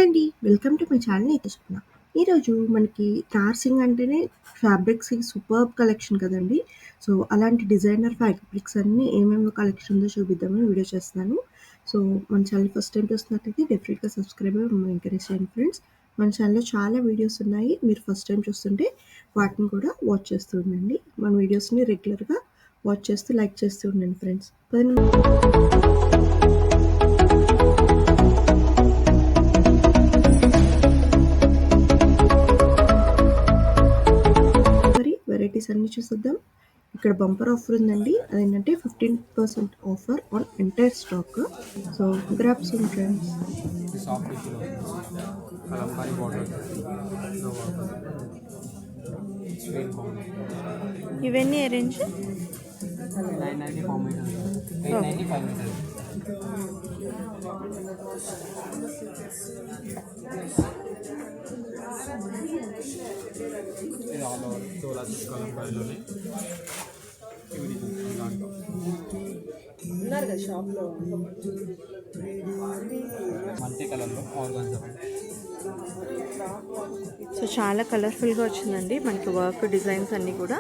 అండి. Welcome to my channel అయితే చెప్తున్నా. ఈరోజు మనకి నార్సింగ్ అంటేనే ఫ్యాబ్రిక్స్‌కి సూపర్బ్ కలెక్షన్ కదండీ. సో, అలాంటి డిజైనర్ ఫ్యాబ్రిక్స్ అన్నీ ఏమేమి కలెక్షన్ ఉందో చూపిద్దామని వీడియో చేస్తున్నాను. సో, మన ఛానల్ ఫస్ట్ టైం చూస్తున్నట్టయితే డెఫినెట్‌గా సబ్స్క్రైబ్ అయ్యి మమ్మల్ని ఎంకరేజ్ చేయండి ఫ్రెండ్స్. మన ఛానల్‌లో చాలా వీడియోస్ ఉన్నాయి. మీరు ఫస్ట్ టైం చూస్తుంటే వాటిని కూడా వాచ్ చేస్తూ ఉండండి. మన వీడియోస్‌ని రెగ్యులర్‌గా వాచ్ చేస్తూ, లైక్ చేస్తూ ఉండండి ఫ్రెండ్స్. వెరైటీస్ అన్నీ చూసేద్దాం. ఇక్కడ బంపర్ ఆఫర్ ఉందండి. అదేంటంటే 15% offer on entire stock. So grab some friends. ఇవన్నీ అరేంజ్ 990 మీటర్స్ 895 మీటర్స్. ఇది ఆల్ ఓవర్ డోలా కలంకారీలోనే ఇవి దాంట్లో ఉన్నారు కదా షాప్లో మల్టీ కలర్లో ఆర్గాన్జా. సో చాలా కలర్ఫుల్గా వచ్చిందండి మనకి వర్క్ డిజైన్స్ అన్నీ కూడా.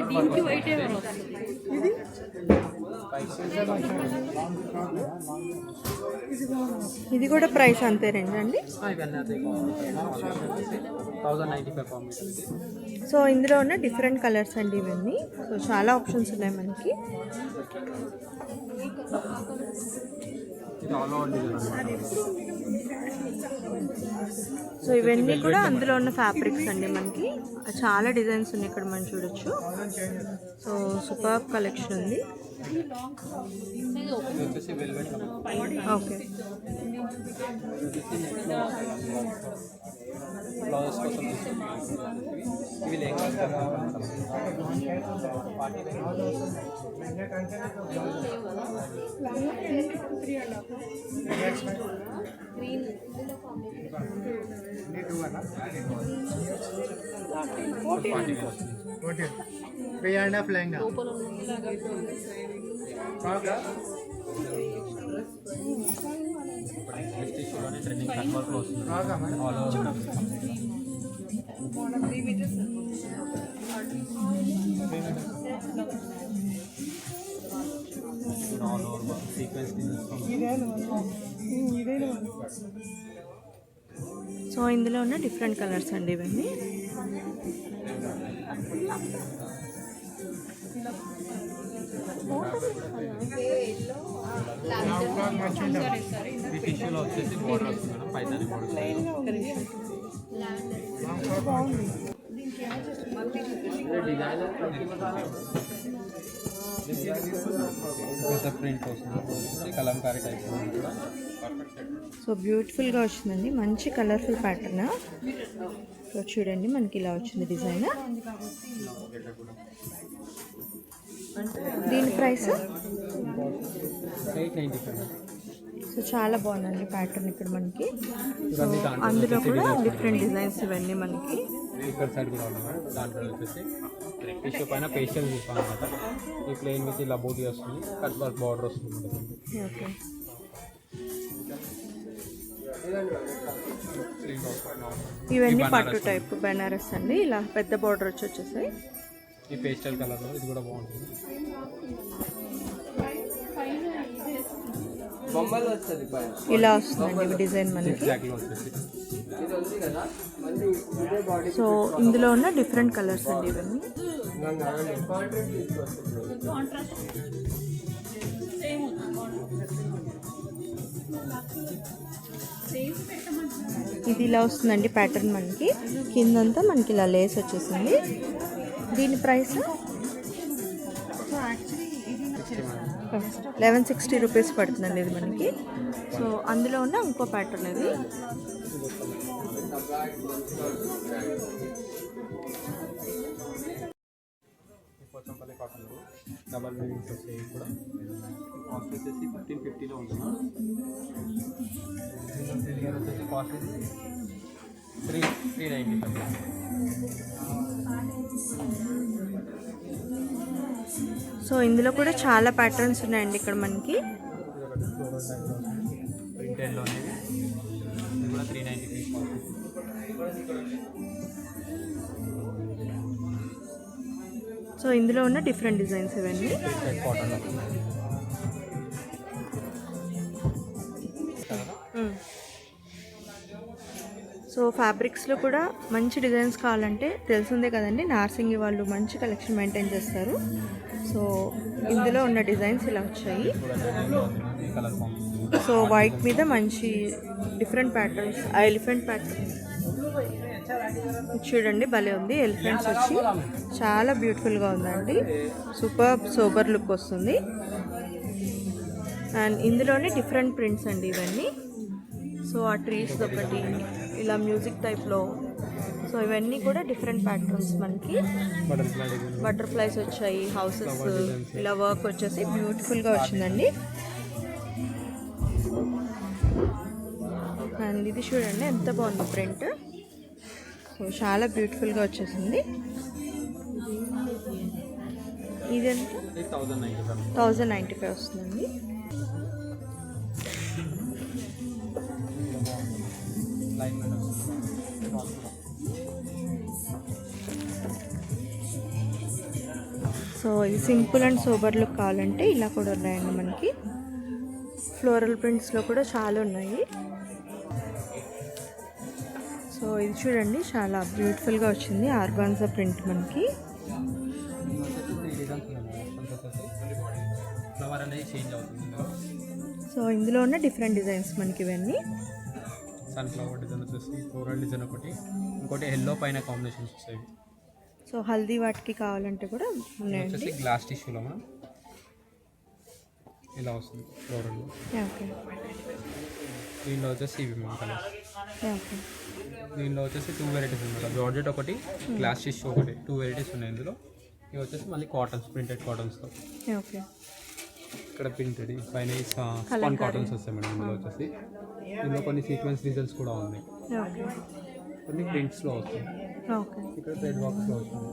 దీనికి వైట్ ఇది కూడా ప్రైస్ అంతే రేంజ్ అండి. సో ఇందులో ఉన్న డిఫరెంట్ కలర్స్ అండి ఇవన్నీ. సో చాలా ఆప్షన్స్ ఉన్నాయి మనకి. సో ఇవన్నీ కూడా అందులో ఉన్న ఫ్యాబ్రిక్స్ అండి మనకి. చాలా డిజైన్స్ ఉన్నాయి ఇక్కడ మనం చూడొచ్చు. సో సూపర్ కలెక్షన్ ఉంది. ఓకే బ్లౌజెస్ కోసం ఇవి లెహంగా ట్రెండింగ్ కన్వర్ట్లో వస్తుంది. ఆల్ ఓవర్ సో ఇందులో ఉన్న డిఫరెంట్ కలర్స్ అండి ఇవన్నీ. టిష్యూలో వచ్చేసి బోర్డర్ వస్తుంది మేడం, పైతాని బోర్డర్. పెద్ద ప్రింట్ వస్తుంది, కలంకారీ టైప్. సో బ్యూటిఫుల్గా వచ్చిందండి, మంచి కలర్ఫుల్ ప్యాటర్న్. సో చూడండి మనకి ఇలా వచ్చింది డిజైన్. దీని ప్రైస్ 895. సో చాలా బాగుందండి ప్యాటర్న్ ఇక్కడ మనకి. సో అందులో కూడా డిఫరెంట్ డిజైన్స్ ఇవన్నీ మనకి. ఇక్కడ సైడ్ కూడా ఉన్నాయి. దాంట్లో వచ్చేసి టిష్యూ పైన పేషియల్ తీసుకోవాలి అనమాట. ఈ ప్లెయిన్ విత్ ఇలా బూటీ వస్తుంది, కట్ వర్క్ బార్డర్ వస్తుంది. ఓకే ఇవన్నీ పట్టు టైప్ బెనారస్ అండి. ఇలా పెద్ద బార్డర్ వచ్చేసాయి. ఈ పేస్టల్ కలర్లో ఇది కూడా బాగుంటుంది. ఇలా వస్తుందండి డిజైన్ మనకి. సో ఇందులో ఉన్న డిఫరెంట్ కలర్స్ అండి ఇవన్నీ. ఇది ఇలా వస్తుందండి ప్యాటర్న్ మనకి. కిందంతా మనకి ఇలా లేస్ వచ్చేసింది. దీని ప్రైస్ 1160 రూపీస్ పడుతుందండి ఇది మనకి. సో అందులో ఉన్న ఇంకో ప్యాటర్న్ ఇది. పోచంపల్లి కాటన్లో డబల్ మీనింగ్స్ వస్తాయి. కూడా కాస్ట్ వచ్చేసి 1550లో ఉంటుంది. కాస్ట్ 395. సో ఇందులో కూడా చాలా ప్యాటర్న్స్ ఉన్నాయండి ఇక్కడ మనకి. ప్రింటెడ్లో అనేది ఇది కూడా 390 పీస్ సో ఇందులో ఉన్న డిఫరెంట్ డిజైన్స్ ఇవన్నీ. ప్రింటెడ్ కాటన్లో సో ఫ్యాబ్రిక్స్లో కూడా మంచి డిజైన్స్ కావాలంటే తెలిసిందే కదండి, నార్సింగి వాళ్ళు మంచి కలెక్షన్ మెయింటైన్ చేస్తారు. సో ఇందులో ఉన్న డిజైన్స్ ఇలా వచ్చాయి. కలర్ ఫామ్ సో వైట్ మీద మంచి డిఫరెంట్ ప్యాటర్న్స్, ఆ ఎలిఫెంట్ ప్యాటర్న్ చూడండి భలే ఉంది. ఎలిఫెంట్స్ వచ్చి చాలా బ్యూటిఫుల్గా ఉందండి, సూపర్ సోబర్ లుక్ వస్తుంది. అండ్ ఇందులోనే డిఫరెంట్ ప్రింట్స్ అండి ఇవన్నీ. సో ఆ ట్రీస్ ఒకటి ఇలా మ్యూజిక్ టైప్లో. సో ఇవన్నీ కూడా డిఫరెంట్ ప్యాటర్న్స్ మనకి. బటర్ఫ్లైస్ వచ్చాయి, హౌసెస్ ఇలా వర్క్ వచ్చేసి బ్యూటిఫుల్గా వచ్చిందండి. అండ్ ఇది చూడండి ఎంత బాగుంది ప్రింట్. సో చాలా బ్యూటిఫుల్గా వచ్చేసింది. ఇదంతా 1095 వస్తుందండి. సో ఇది సింపుల్ అండ్ సోబర్ లుక్ కావాలంటే ఇలా కూడా ఉన్నాయండి మనకి. ఫ్లోరల్ ప్రింట్స్లో కూడా చాలా ఉన్నాయి. సో ఇది చూడండి చాలా బ్యూటిఫుల్గా వచ్చింది ఆర్గాన్జా ప్రింట్ మనకి. ఫ్లవర్ అనేది చేంజ్ అవుతుంది. సో ఇందులో ఉన్న డిఫరెంట్ డిజైన్స్ మనకి ఇవన్నీ. సన్ఫ్లవర్ డిజైన్ వచ్చేసి ఫ్లోరల్ డిజైన్ ఒకటి, ఇంకోటి ఎల్లో పైన కాంబినేషన్స్ వస్తాయి. సో హల్దీ వాటికి కావాలంటే కూడా ఉన్నాయండి. వచ్చేసి గ్లాస్ టిష్యూలో మనం ఇలా వస్తుంది ఫ్లోరల్లో. ఓకే దీనిలో వచ్చేసి ఇవి మన కలర్స్. ఓకే దీనిలో వచ్చేసి 2 వెరైటీస్ ఉన్నాయి. జార్జెట్ ఒకటి, గ్లాస్ టిష్యూ ఒకటి, 2 వెరైటీస్ ఉన్నాయి ఇందులో. ఇవి వచ్చేసి మళ్ళీ కాటన్స్, ప్రింటెడ్ కాటన్స్తో. ఓకే ఇక్కడ ప్రింటెడ్ పైన స్పాన్ కాటన్స్ వస్తాయి మేడం. ఇందులో వచ్చేసి ఇందులో కొన్ని సీక్వెన్స్ డిజైన్స్ కూడా ఉన్నాయి, ఓకే కొన్ని ప్రింట్స్లో వస్తాయి. ఓకే ఇక్కడ థ్రెడ్ వర్క్స్లో వస్తుంది.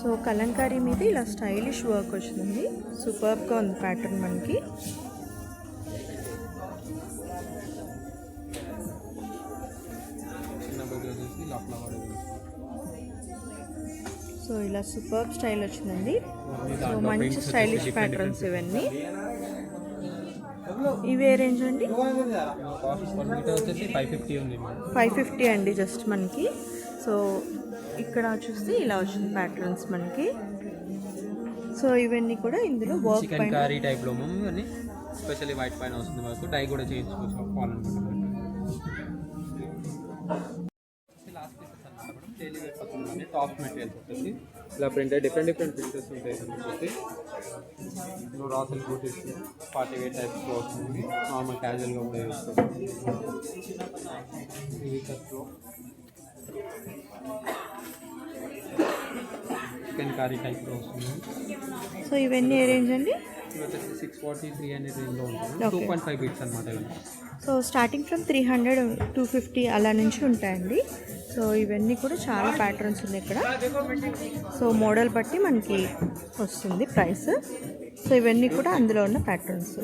సో కలంకారీ మీద ఇలా స్టైలిష్ వర్క్ వచ్చింది, సూపర్గా ఉంది ప్యాటర్న్ మనకి. చిన్న బోర్డు వచ్చేసి ఇలా ఫ్లవర్. సో ఇలా సూపర్ స్టైల్ వచ్చిందండి. సో మంచి స్టైలిష్ ప్యాటర్న్స్ ఇవన్నీ. ఇవే రేంజ్ అండి? వచ్చేసి 550 ఉంది. 550 అండి జస్ట్ మనకి. సో ఇక్కడ చూస్తే ఇలా వచ్చింది ప్యాటర్న్స్ మనకి. సో ఇవన్నీ కూడా ఇందులో వర్క్ చికెన్ కర్రీ టైప్లో మమ్మీ స్పెషల్లీ వైట్ పైన వస్తుంది. వరకు డై కూడా చేయించుకోవచ్చు కావాలనుకుంటున్నాను. డైలీ వేర్ పడుతుంది. టాప్ మెటీరియల్స్ వచ్చేసి ఇలా ప్రింటెడ్ డిఫరెంట్ ప్రింటెస్ ఉంటాయి. వచ్చేసి రా సిల్క్ బూటీస్, పార్టీ వేర్ టైప్స్లో వస్తుంది. నార్మల్ క్యాజువల్గా కూడా వస్తుంది. ఇవి కట్లో చికెన్ కర్రీ టైప్లో వస్తుంది. సో ఇవన్నీ ఏ రేంజ్ అండి? ఇవి వచ్చేసి 640, 300 రేంజ్లో ఉంటుంది. 2.5 బీట్స్ అనమాట ఇవన్నీ. సో స్టార్టింగ్ ఫ్రమ్ 300, 250 అలా నుంచి ఉంటాయండి. సో ఇవన్నీ కూడా చాలా ప్యాటర్న్స్ ఉన్నాయి ఇక్కడ. సో మోడల్ బట్టి మనకి వస్తుంది ప్రైస్. సో ఇవన్నీ కూడా అందులో ఉన్న patterns.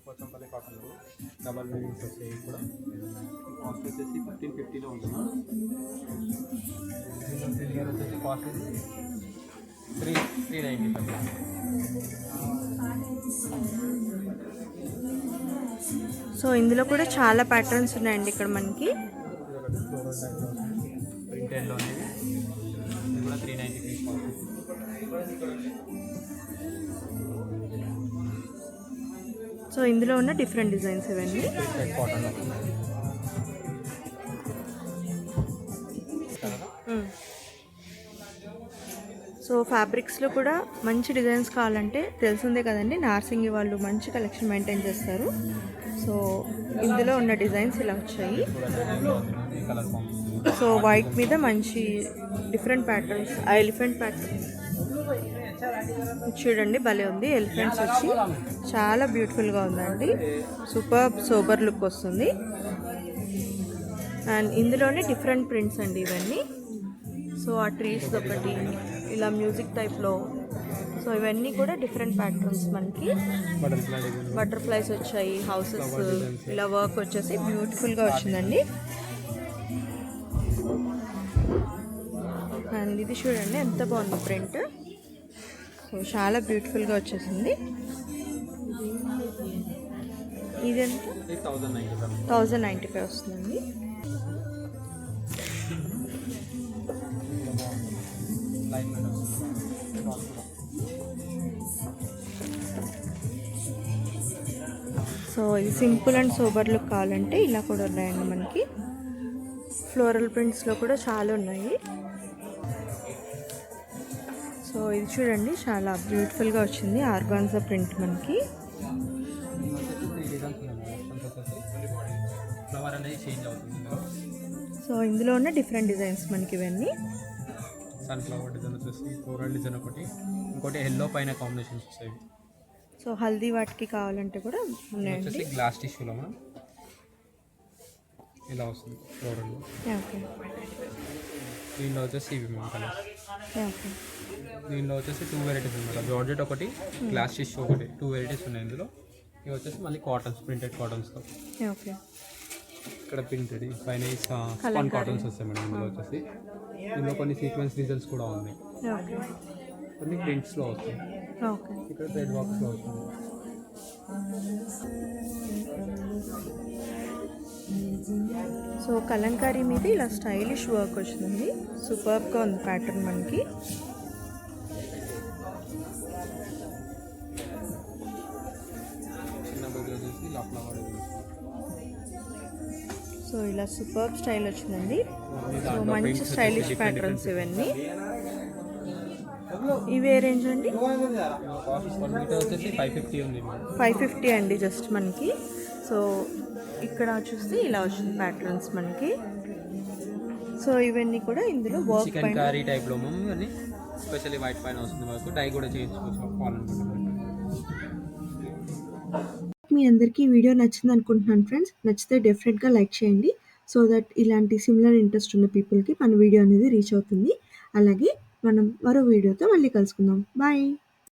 Pochampally cotton double meanings వస్తాయి. కూడా కాస్ట్ వచ్చేసి 1550లో ఉంటుంది. వచ్చేసి కాస్ట్ 390. సో ఇందులో కూడా చాలా ప్యాటర్న్స్ ఉన్నాయండి ఇక్కడ మనకి. ప్రింటెడ్లో అనేది ఇది కూడా 390 పీస్. సో ఇందులో ఉన్న డిఫరెంట్ డిజైన్స్ ఇవన్నీ. ప్రింటెడ్ కాటన్లో సో ఫ్యాబ్రిక్స్లో కూడా మంచి డిజైన్స్ కావాలంటే తెలిసిందే కదండి, నార్సింగి వాళ్ళు మంచి కలెక్షన్ మెయింటైన్ చేస్తారు. సో ఇందులో ఉన్న డిజైన్స్ ఇలా వచ్చాయి. Colour form. సో వైట్ మీద మంచి డిఫరెంట్ ప్యాటర్న్స్, ఆ ఎలిఫెంట్ ప్యాటర్న్ చూడండి భలే ఉంది. ఎలిఫెంట్స్ వచ్చి చాలా బ్యూటిఫుల్గా ఉందండి, సూపర్ సోబర్ లుక్ వస్తుంది. అండ్ ఇందులోనే డిఫరెంట్ ప్రింట్స్ అండి ఇవన్నీ. సో ఆ ట్రీస్ ఒకటి ఇలా మ్యూజిక్ టైప్లో. సో ఇవన్నీ కూడా డిఫరెంట్ ప్యాటర్న్స్ మనకి. బటర్ఫ్లైస్ వచ్చాయి, హౌసెస్, ఇలా వర్క్ వచ్చేసి బ్యూటిఫుల్గా వచ్చిందండి. అండ్ ఇది చూడండి ఎంత బాగుంది ప్రింట్. సో చాలా బ్యూటిఫుల్గా వచ్చేసింది. ఇది ఎంత? 1095 వస్తుందండి. సో ఇది సింపుల్ అండ్ సోబర్ లుక్ కావాలంటే ఇలా కూడా ఉన్నాయండి మనకి. ఫ్లోరల్ ప్రింట్స్లో కూడా చాలా ఉన్నాయి. సో ఇది చూడండి చాలా బ్యూటిఫుల్గా వచ్చింది ఆర్గాన్జా ప్రింట్ మనకి. సో ఇందులో ఉన్న డిఫరెంట్ డిజైన్స్ మనకి ఇవన్నీ. సన్ఫ్లవర్ డిజైన్ వచ్చేసి ఫ్లోరల్ డిజైన్ ఒకటి, ఇంకోటి ఎల్లో పైన కాంబినేషన్స్ వస్తాయి. సో హల్దీ వాటికి కావాలంటే కూడా ఉన్నాయండి. గ్లాస్ టిష్యూలో మనం ఇలా వస్తుంది ఫ్లోరల్. ఓకే. దీనిలో వచ్చేసి ఇవి మన కలర్స్. ఓకే. దీనిలో వచ్చేసి 2 వెరైటీస్ అనమాట. జార్జెట్ ఒకటి, గ్లాస్ టిష్యూ ఒకటి, 2 వెరైటీస్ ఉన్నాయి ఇందులో. ఇవి వచ్చేసి మళ్ళీ కాటన్స్, ప్రింటెడ్ కాటన్స్తో. ఓకే. ఇక్కడ ప్రింటెడ్ పైన స్పాన్ కాటన్స్ వస్తాయి మేడం. ఇందులో వచ్చేసి ఇందులో కొన్ని సీక్వెన్స్ డిజైన్స్ కూడా ఉన్నాయి, కొన్ని ప్రింట్స్లో వస్తాయి. ఇక్కడ థ్రెడ్ వర్క్స్లో వస్తుంది. సో కలంకారీ మీద ఇలా స్టైలిష్ వర్క్ వచ్చింది. సూపర్గా ఉంది ప్యాటర్న్ మనకి. చిన్న బొగ్గులు వచ్చేసి ఇలా ఫ్లవర్. సో ఇలా సూపర్ స్టైల్ వచ్చిందండి. సో మంచి స్టైలిష్ ప్యాటర్న్స్ ఇవన్నీ. ఇవే రేంజ్ అండి? 550 అండి జస్ట్ మనకి. సో ఇక్కడ చూస్తే ఇలా వచ్చింది ప్యాటర్న్స్ మనకి. సో ఇవన్నీ కూడా ఇందులో వర్క్ చికెన్ కర్రీ టైప్లో మమ్మీ స్పెషల్లీ వైట్ పైన వస్తుంది. మనకు డై కూడా చేయించుకోవచ్చు. మీ అందరికీ ఈ వీడియో నచ్చింది అనుకుంటున్నాను ఫ్రెండ్స్. నచ్చితే డెఫినెట్గా లైక్ చేయండి, సో దట్ ఇలాంటి సిమిలర్ ఇంట్రెస్ట్ ఉన్న పీపుల్కి మన వీడియో అనేది రీచ్ అవుతుంది. అలాగే మనం మరో వీడియోతో మళ్ళీ కలుసుకుందాం. బాయ్.